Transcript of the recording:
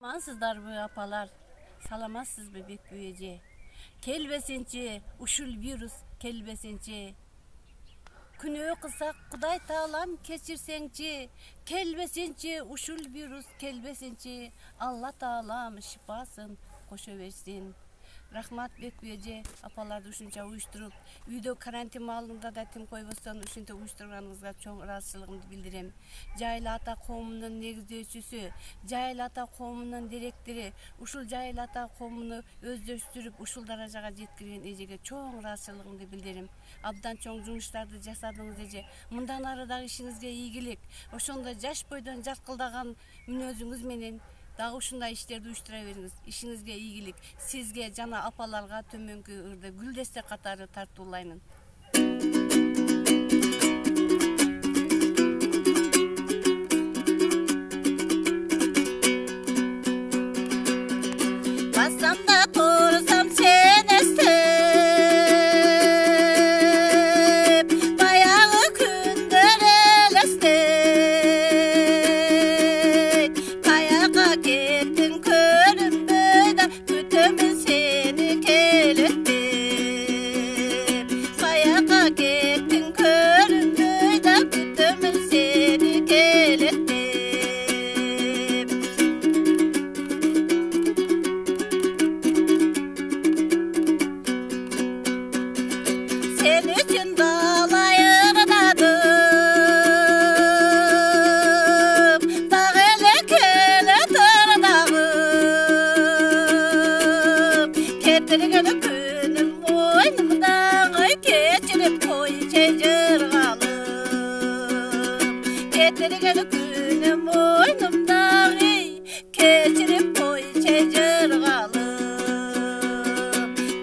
Salamasızlar bu apalar, salamazsız bebek büyüyece. Kelbesinçi, uşul virüs kelbesinçi. Күнөө кылсак Кудай таалам кечирсеңчи, келбесинчи ушул вирус келбесинчи, Алла таалам шипасын кошо берсин. Рахмат Бекбеже апаларды ушунча уюштуруп, үйдө карантин маалында да тим койбостон ушинтип уюштурганыңызга чоң ыраазычылыгымды билдирем. Жайыл ата коомунун негиздөөчүсү, Жайыл ата коомунун директори, ушул Жайыл ата коомуну өздөштүрүп, ушул даражага жеткирген эжеге чоң ыраазычылыгымды билдирем. Абдан чоң жумуштарды жасадыңыз эже. Мындан ары дагы ишиңизге ийгилик. Ошондой жаш бойдон жаркылдаган мүнөзүңүз менен дагы ушундай иштерди уюштура бериңиз. Ишиңизге ийгилик. Сизге жана апаларга төмөнкү ырды гүлдесте катары тартуулайм. Бассам да турсам сен эстеп, баягы күндөр элестейт, каяка